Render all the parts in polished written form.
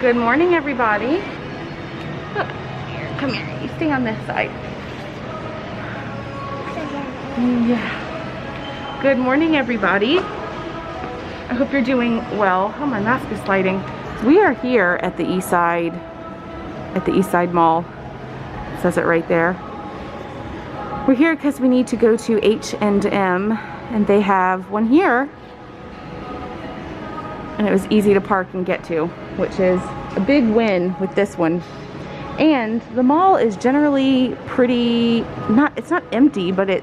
Good morning, everybody. Look, come here. You stay on this side. Yeah. Good morning, everybody. I hope you're doing well. Oh, my mask is sliding. We are here at the East Side Mall. It says it right there. We're here because we need to go to H&M, and they have one here. And it was easy to park and get to, which is a big win with this one. And the mall is generally pretty, it's not empty, but it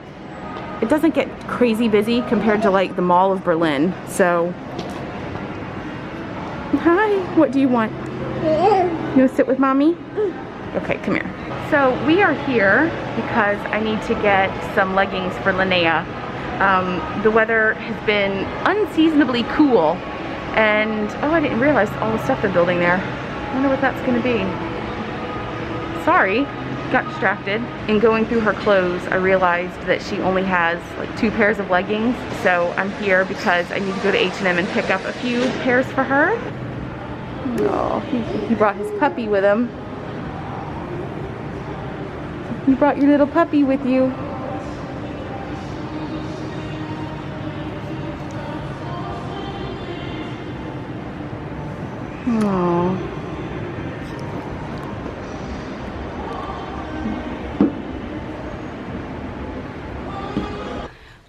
doesn't get crazy busy compared to like the Mall of Berlin. So, hi, what do you want? You want to sit with mommy? Okay, come here. So we are here because I need to get some leggings for Linnea. The weather has been unseasonably cool. And, oh, I didn't realize all the stuff they're building there. I wonder what that's going to be. Sorry, got distracted. In going through her clothes, I realized that she only has like 2 pairs of leggings. So I'm here because I need to go to H&M and pick up a few pairs for her. Oh, he brought his puppy with him. You brought your little puppy with you. Aww.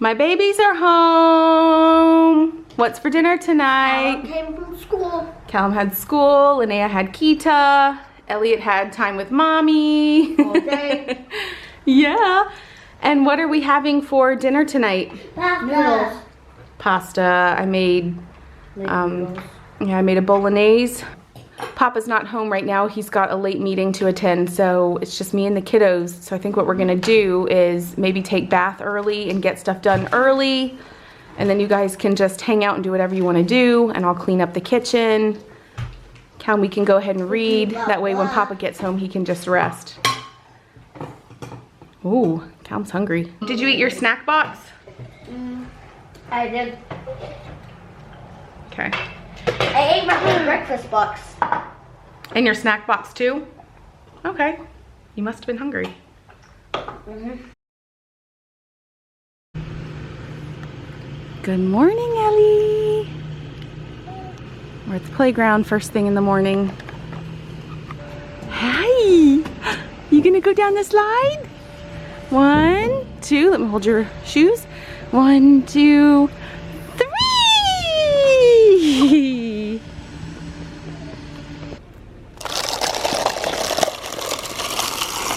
My babies are home. What's for dinner tonight? Callum came from school. Callum had school. Linnea had Kita. Elliot had time with mommy. Okay. Yeah. And what are we having for dinner tonight? Noodles. Pasta. I made I made a bolognese. Papa's not home right now. He's got a late meeting to attend, so it's just me and the kiddos. So I think what we're gonna do is maybe take bath early and get stuff done early, and then you guys can just hang out and do whatever you wanna do, and I'll clean up the kitchen. We can go ahead and read. That way when Papa gets home, he can just rest. Ooh, Calum's hungry. Did you eat your snack box? I did. Okay. I ate my whole breakfast box. And your snack box too? Okay. You must have been hungry. Good morning, Ellie. We're at the playground first thing in the morning. Hi. You gonna go down the slide? 1, 2, let me hold your shoes. 1, 2, 3.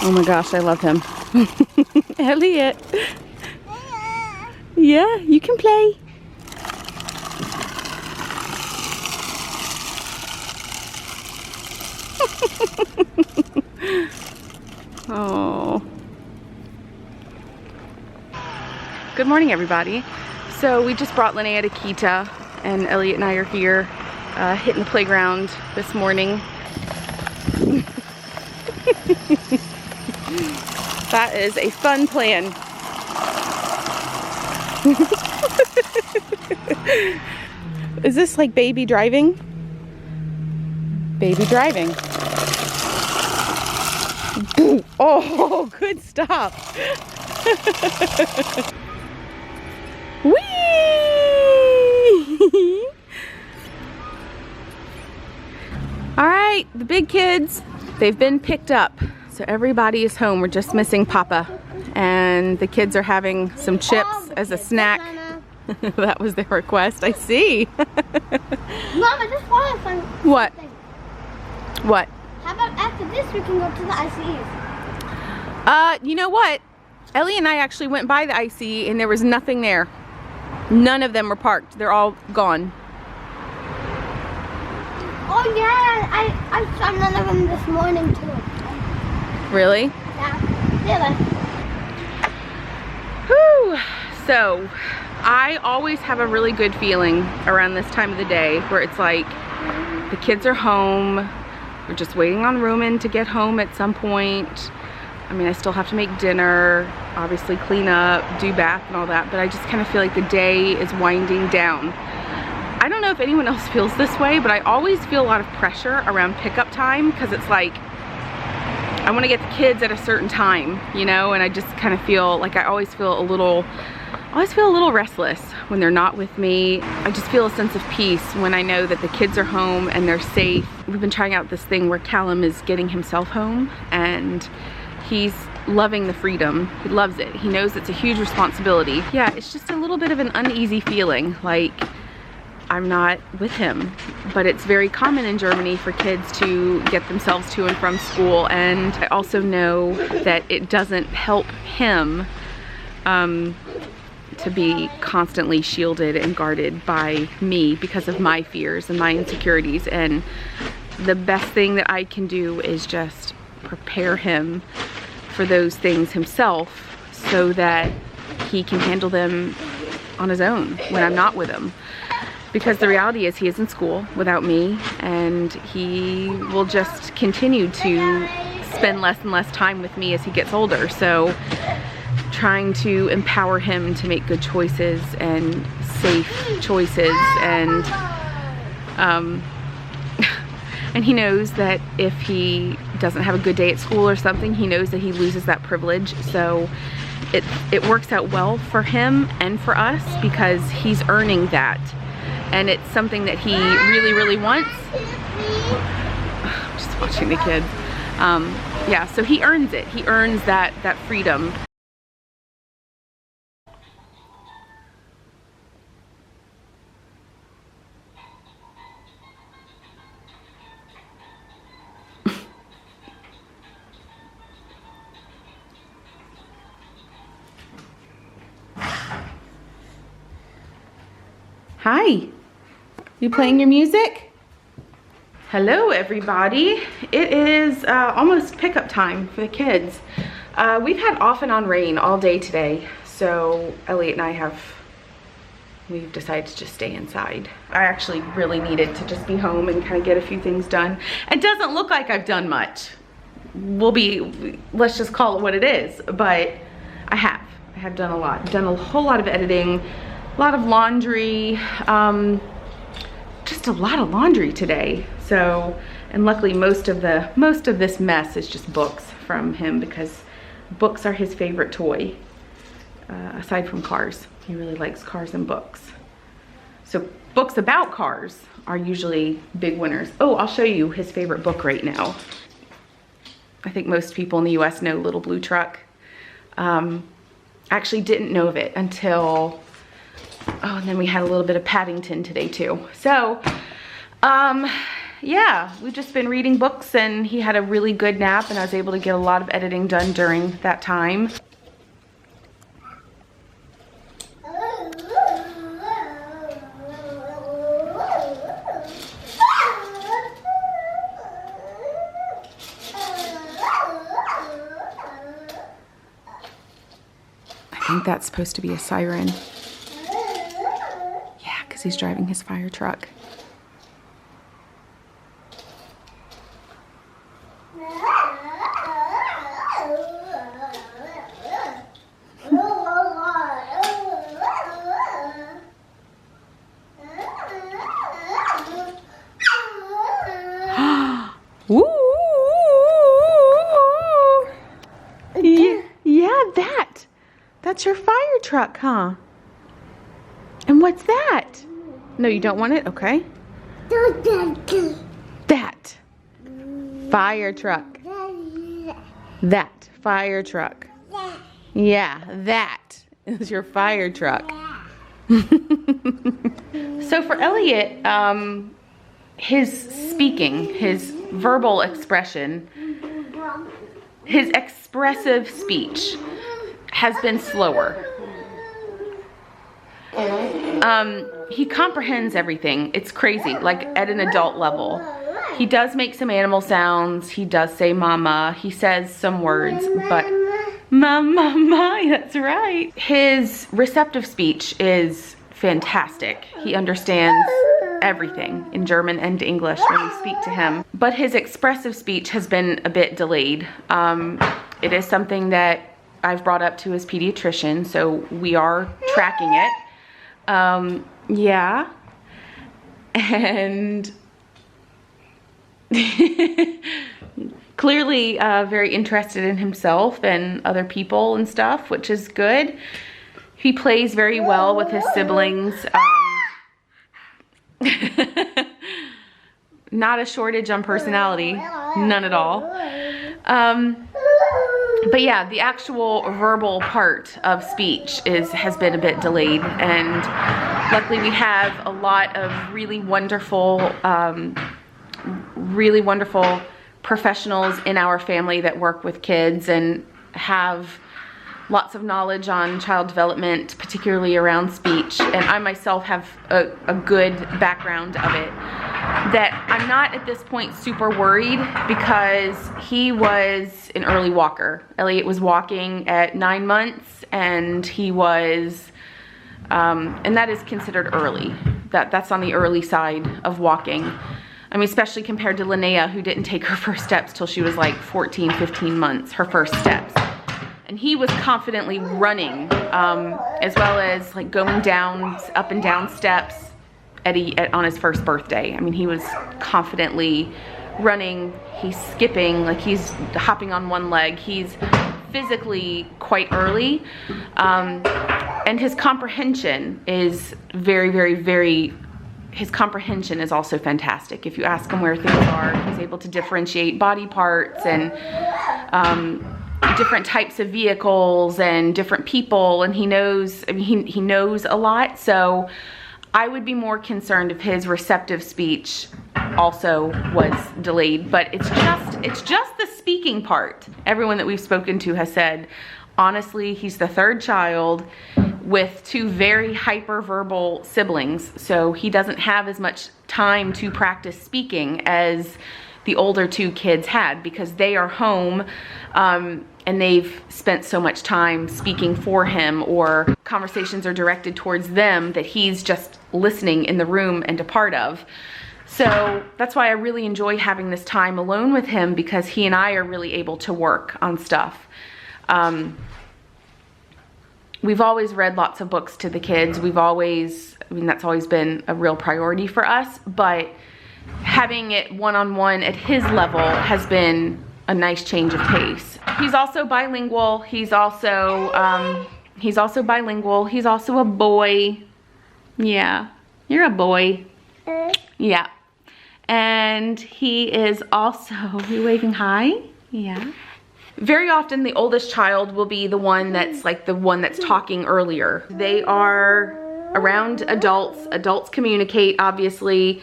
Oh my gosh, I love him. Elliot. Yeah, you can play. Oh. Good morning, everybody. So we just brought Linnea to Kita, and Elliot and I are here hitting the playground this morning. That is a fun plan. Is this like baby driving? Baby driving. Oh, good stop. Whee! All right, the big kids, they've been picked up. So everybody is home. We're just missing Papa. And the kids are having some chips as a snack. That was their request, I see. Mom, I just want to find What? something. What? How about after this we can go to the ICEs? You know what? Ellie and I actually went by the ICE and there was nothing there. None of them were parked. They're all gone. Oh yeah, I saw none of them this morning too. Really? Yeah. Whew. So, I always have a really good feeling around this time of the day where it's like the kids are home. We're just waiting on Roman to get home at some point. I mean, I still have to make dinner, obviously clean up, do bath and all that, but I just kind of feel like the day is winding down. I don't know if anyone else feels this way, but I always feel a lot of pressure around pickup time because it's like I want to get the kids at a certain time, you know, and I just kind of feel like I always feel a little restless when they're not with me. I just feel a sense of peace when I know that the kids are home and they're safe. We've been trying out this thing where Callum is getting himself home and he's loving the freedom. He loves it. He knows it's a huge responsibility. Yeah, it's just a little bit of an uneasy feeling, like I'm not with him. But it's very common in Germany for kids to get themselves to and from school, and I also know that it doesn't help him to be constantly shielded and guarded by me because of my fears and my insecurities. And the best thing that I can do is just prepare him for those things himself so that he can handle them on his own when I'm not with him. Because the reality is he is in school without me, and he will just continue to spend less and less time with me as he gets older. So trying to empower him to make good choices and safe choices, and and he knows that if he doesn't have a good day at school or something, he knows that he loses that privilege. So it works out well for him and for us because he's earning that, and it's something that he really wants. I'm just watching the kids. Yeah, so he earns it. He earns that freedom. Hi, you playing your music? Hello everybody. It is almost pickup time for the kids. We've had off and on rain all day today, so Elliot and we've decided to just stay inside. I actually really needed to just be home and kind of get a few things done. It doesn't look like I've done much. Let's just call it what it is, but I have done a lot. I've done a whole lot of editing, a lot of laundry, just a lot of laundry today. So, and luckily most of this mess is just books from him, because books are his favorite toy, aside from cars. He really likes cars and books. So books about cars are usually big winners. Oh, I'll show you his favorite book right now. I think most people in the US know Little Blue Truck. Actually didn't know of it until, oh, and then we had a little bit of Paddington today too. So, yeah, we've just been reading books, and he had a really good nap, and I was able to get a lot of editing done during that time. I think that's supposed to be a siren. Yeah, because he's driving his fire truck. That's your fire truck, huh? And what's that? No, you don't want it? Okay. That. Fire truck. That. Fire truck. Yeah, that is your fire truck. So for Elliot, his speaking, his verbal expression, his expressive speech has been slower. He comprehends everything. It's crazy, like at an adult level. He does make some animal sounds. He does say mama. He says some words, but mama, that's right. His receptive speech is fantastic. He understands everything in German and English when we speak to him. But his expressive speech has been a bit delayed. It is something that I've brought up to his pediatrician, so we are tracking it. Yeah. and clearly very interested in himself and other people and stuff, which is good. He plays very well with his siblings. Not a shortage on personality, none at all. But yeah, the actual verbal part of speech has been a bit delayed, and luckily we have a lot of really wonderful professionals in our family that work with kids and have lots of knowledge on child development, particularly around speech. And I myself have a good background of it, that I'm not at this point super worried, because he was an early walker. Elliot was walking at 9 months, and he was, and that is considered early. That's on the early side of walking. I mean, especially compared to Linnea, who didn't take her first steps till she was like 14, 15 months, her first steps. And he was confidently running, as well as like going down, up and down steps on his first birthday. I mean, he was confidently running, he's skipping, like he's hopping on one leg. He's physically quite early. And his comprehension is his comprehension is also fantastic. If you ask him where things are, he's able to differentiate body parts and different types of vehicles and different people, and he knows, I mean, he knows a lot. So I would be more concerned if his receptive speech also was delayed, but it's just the speaking part. Everyone that we've spoken to has said, honestly, he's the third child with two very hyperverbal siblings, so he doesn't have as much time to practice speaking as the older two kids had, because they are home and they've spent so much time speaking for him, or conversations are directed towards them that he's just listening in the room and a part of. So that's why I really enjoy having this time alone with him, because he and I are really able to work on stuff. We've always read lots of books to the kids. We've always, I mean, that's always been a real priority for us, but having it one-on-one at his level has been a nice change of pace. He's also bilingual. He's also bilingual. He's also a boy. Yeah, you're a boy. Yeah. And he is also, you waving hi? Yeah. Very often the oldest child will be the one that's like the one that's talking earlier. They are around adults. Adults communicate, obviously.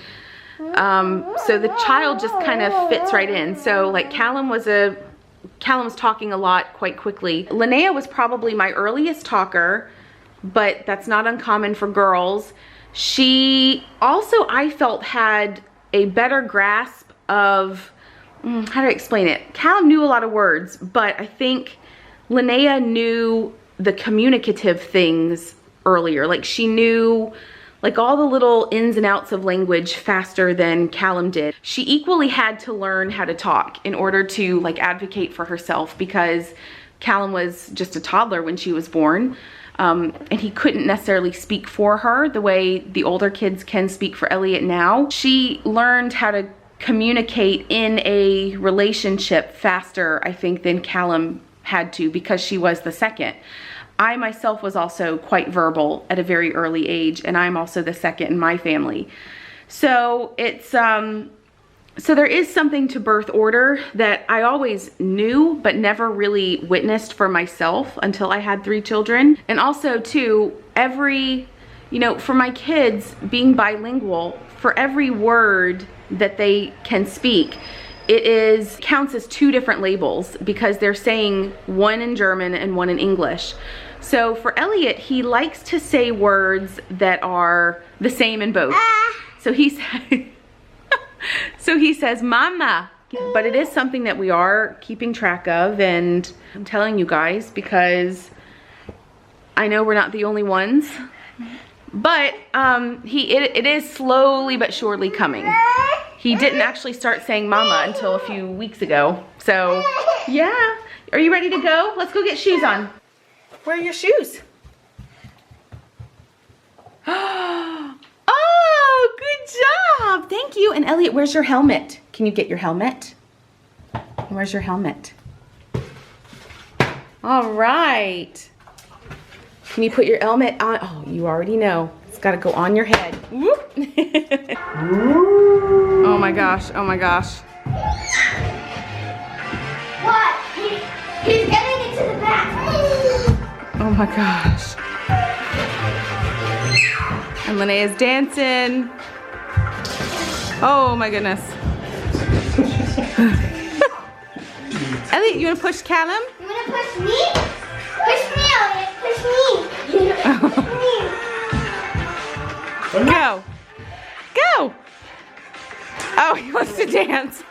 So the child just kind of fits right in. So like Callum was talking a lot quite quickly. Linnea was probably my earliest talker, but that's not uncommon for girls. She also, I felt, had a better grasp of, how do I explain it? Callum knew a lot of words, but I think Linnea knew the communicative things earlier. Like she knew like all the little ins and outs of language faster than Callum did. She equally had to learn how to talk in order to like advocate for herself, because Callum was just a toddler when she was born. And he couldn't necessarily speak for her the way the older kids can speak for Elliot now. She learned how to communicate in a relationship faster, I think, than Callum had to, because she was the second. I myself was also quite verbal at a very early age, and I'm also the second in my family. So it's, so there is something to birth order that I always knew, but never really witnessed for myself until I had 3 children. And also too, for my kids being bilingual, for every word that they can speak, it counts as 2 different labels, because they're saying one in German and one in English. So for Elliot, he likes to say words that are the same in both. So he says mama, but it is something that we are keeping track of, and I'm telling you guys because I know we're not the only ones. But it is slowly but surely coming. He didn't actually start saying mama until a few weeks ago. So yeah, are you ready to go? Let's go get shoes on. Where are your shoes? Oh, good job. you. And Elliot, where's your helmet? Can you get your helmet? Where's your helmet? All right. Can you put your helmet on? Oh, you already know. It's got to go on your head. Whoop. Oh my gosh. Oh my gosh. What? He's getting into the back. Oh my gosh. And Linnea's dancing. Oh my goodness. Elliot, you want to push Callum? You want to push me? Push me, Elliot. Push me. Push me. Go. Go. Oh, he wants to dance.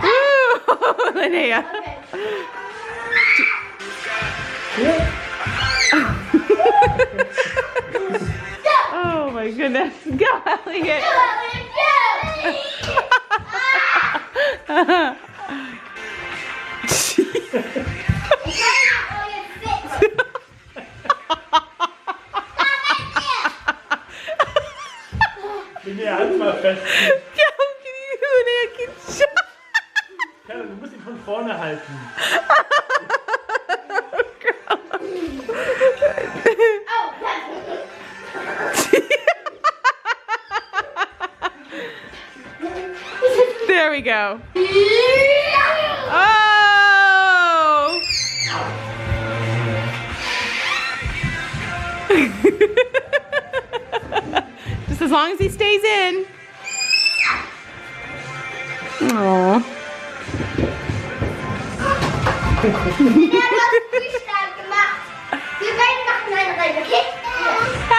Woo, Linnea. Oh my goodness. Go, Elliot. Go, Elliot, go. Linnea, halt mal fest. Linnea, good job. Kerl, du musst ihn von vorne halten. There we go. Oh! Just as long as he stays in. Aww. Ja, du hast Freestyle gemacht. Wir beide machen eine Reihe, okay? Ja.